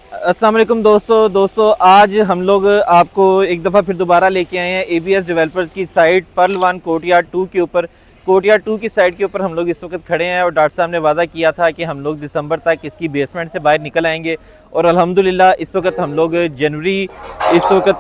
अस्सलाम वालेकुम दोस्तों आज हम लोग आपको एक दफ़ा फिर दोबारा लेके आए हैं एबीएस डेवलपर्स की साइट पर्ल वन कोर्टयार्ड 2 के ऊपर। कोर्टयार्ड 2 की साइट के ऊपर हम लोग इस वक्त खड़े हैं और डॉक्टर साहब ने वादा किया था कि हम लोग दिसंबर तक इसकी बेसमेंट से बाहर निकल आएंगे और अल्हम्दुलिल्लाह इस वक्त हम लोग जनवरी इस वक्त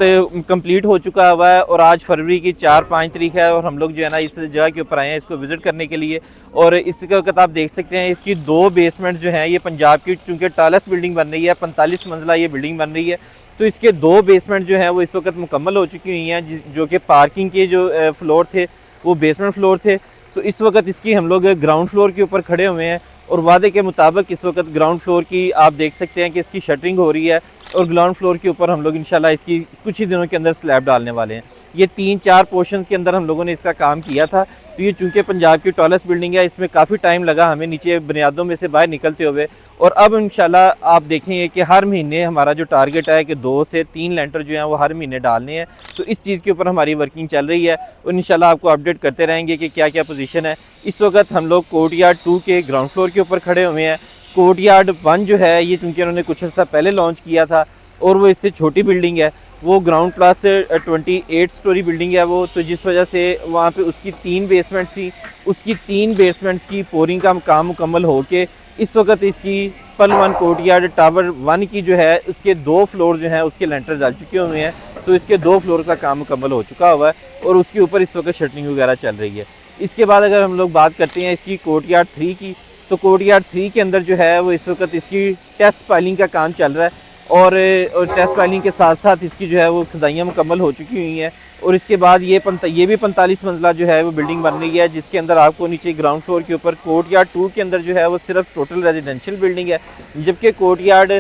कंप्लीट हो चुका हुआ है और आज फरवरी की 4-5 तारीख है और हम लोग जो है ना इस जगह के ऊपर आए हैं इसको विज़िट करने के लिए। और इस वक्त आप देख सकते हैं इसकी 2 बेसमेंट जो हैं ये पंजाब की चूँकि टालेस्ट बिल्डिंग बन रही है, 45 मंजिला ये बिल्डिंग बन रही है, तो इसके 2 बेसमेंट जो हैं वो इस वक्त मुकम्मल हो चुकी हुई हैं, जो कि पार्किंग के जो फ्लोर थे वो बेसमेंट फ्लोर थे। तो इस वक्त इसकी हम लोग ग्राउंड फ्लोर के ऊपर खड़े हुए हैं और वादे के मुताबिक इस वक्त ग्राउंड फ्लोर की आप देख सकते हैं कि इसकी शटरिंग हो रही है और ग्राउंड फ्लोर के ऊपर हम लोग इंशाल्लाह इसकी कुछ ही दिनों के अंदर स्लैब डालने वाले हैं। ये 3-4 पोर्शन के अंदर हम लोगों ने इसका काम किया था। तो ये चूँकि पंजाब की टॉलेस्ट बिल्डिंग है, इसमें काफ़ी टाइम लगा हमें नीचे बुनियादों में से बाहर निकलते हुए, और अब इंशाल्लाह आप देखेंगे कि हर महीने हमारा जो टारगेट है कि 2 से 3 लेंटर जो हैं वो हर महीने डालने हैं। तो इस चीज़ के ऊपर हमारी वर्किंग चल रही है और इंशाल्लाह आपको अपडेट करते रहेंगे कि क्या क्या पोजीशन है। इस वक्त हम लोग कोर्टयार्ड 2 के ग्राउंड फ्लोर के ऊपर खड़े हुए हैं। कोर्टयार्ड 1 जो है ये चूँकि उन्होंने कुछ अर्सा पहले लॉन्च किया था और वो इससे छोटी बिल्डिंग है, वो ग्राउंड प्लस से 28 स्टोरी बिल्डिंग है वो, तो जिस वजह से वहाँ पे उसकी 3 बेसमेंट्स थी, उसकी 3 बेसमेंट्स की पोरिंग का काम मुकम्मल हो के इस वक्त इसकी पर्ल वन कोर्टयार्ड टावर 1 की जो है उसके 2 फ्लोर जो हैं उसके लेंटर डाल चुके हुए हैं। तो इसके 2 फ्लोर का काम मुकम्मल हो चुका हुआ है और उसके ऊपर इस वक्त शटरिंग वगैरह चल रही है। इसके बाद अगर हम लोग बात करते हैं इसकी कोर्टयार्ड 3 की, तो कोर्टयार्ड 3 के अंदर जो है वो इस वक्त इसकी टेस्ट पाइलिंग का काम चल रहा है और टेस्ट पाइलिंग के साथ साथ इसकी जो है वो खुदाइयाँ मुकम्मल हो चुकी हुई हैं। और इसके बाद ये भी 45 मंजिला जो है वो बिल्डिंग बन रही है, जिसके अंदर आपको नीचे ग्राउंड फ्लोर के ऊपर कोर्टयार्ड 2 के अंदर जो है वो सिर्फ टोटल रेजिडेंशियल बिल्डिंग है, जबकि कोर्टयार्ड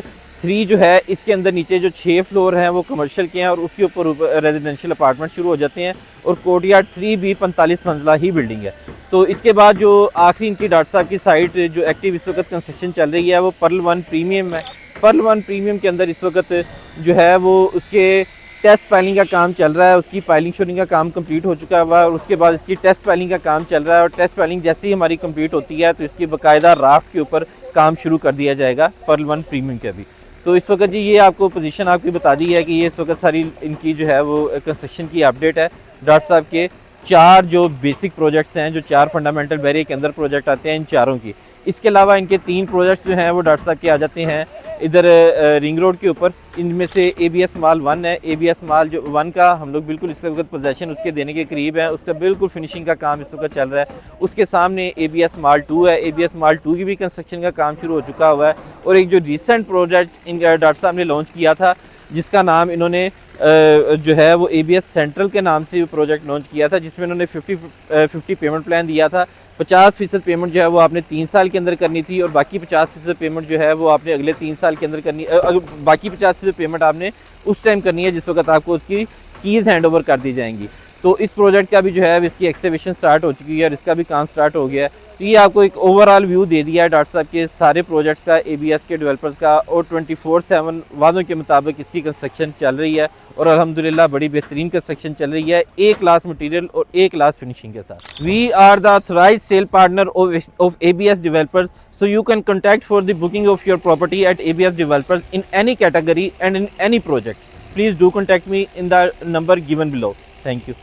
3 जो है इसके अंदर नीचे जो 6 फ्लोर हैं वो कमर्शियल के हैं और उसके ऊपर रेजिडेंशियल अपार्टमेंट शुरू हो जाते हैं। और कोर्टयार्ड 3 भी 45 मंजिला ही बिल्डिंग है। तो इसके बाद जो आखिरी इनकी डॉक्टर साहब की साइट जो एक्टिव इस वक्त कंस्ट्रक्शन चल रही है वो पर्ल वन प्रीमियम है। पर्ल वन प्रीमियम के अंदर इस वक्त जो है वो उसके टेस्ट पाइलिंग का काम चल रहा है, उसकी पाइलिंग शोरिंग का काम कंप्लीट हो चुका है और उसके बाद इसकी टेस्ट पाइलिंग का काम चल रहा है और टेस्ट पाइलिंग जैसे ही हमारी कंप्लीट होती है तो इसकी बाकायदा राफ्ट के ऊपर काम शुरू कर दिया जाएगा पर्ल वन प्रीमियम के भी। तो इस वक्त जी ये आपको पोजीशन आपकी बता दी है कि ये इस वक्त सारी इनकी जो है वो कंस्ट्रक्शन की अपडेट है। डॉक्टर साहब के 4 जो बेसिक प्रोजेक्ट्स हैं, जो 4 फंडामेंटल बैरियर के अंदर प्रोजेक्ट आते हैं इन चारों की। इसके अलावा इनके 3 प्रोजेक्ट्स जो हैं वो डॉक्टर साहब के आ जाते हैं इधर रिंग रोड के ऊपर। इनमें से एबीएस मॉल 1 है। एबीएस मॉल जो 1 का हम लोग बिल्कुल इस वक्त पोजेसन उसके देने के करीब है, उसका बिल्कुल फिनिशिंग का काम इस वक्त चल रहा है। उसके सामने एबीएस मॉल 2 है। एबीएस मॉल 2 की भी कंस्ट्रक्शन का काम शुरू हो चुका हुआ है। और एक जो रिसेंट प्रोजेक्ट इन डॉक्टर साहब ने लॉन्च किया था जिसका नाम इन्होंने जो है वो एबीएस सेंट्रल के नाम से प्रोजेक्ट लॉन्च किया था, जिसमें इन्होंने 50 पेमेंट प्लान दिया था। 50% पेमेंट जो है वो आपने 3 साल के अंदर करनी थी और बाकी 50% पेमेंट जो है वो आपने अगले 3 साल के अंदर करनी, बाकी 50% पेमेंट आपने उस टाइम करनी है जिस वक्त आपको उसकी कीज़ हैंड ओवर कर दी जाएंगी। तो इस प्रोजेक्ट का भी जो है इसकी एक्सीबिशन स्टार्ट हो चुकी है और इसका भी काम स्टार्ट हो गया है। तो ये आपको एक ओवरऑल व्यू दे दिया है डॉक्टर साहब के सारे प्रोजेक्ट्स का, एबीएस के डेवलपर्स का, और 24/7 वादों के मुताबिक इसकी कंस्ट्रक्शन चल रही है और अल्हम्दुलिल्लाह बड़ी बेहतरीन कंस्ट्रक्शन चल रही है, A क्लास मटेरियल और A क्लास फिनिशिंग के साथ। We are the authorised sale partner of ABS developers, so you can contact for the booking of your property at ABS developers in any category and in any project. Please do contact me in the number given below. Thank you.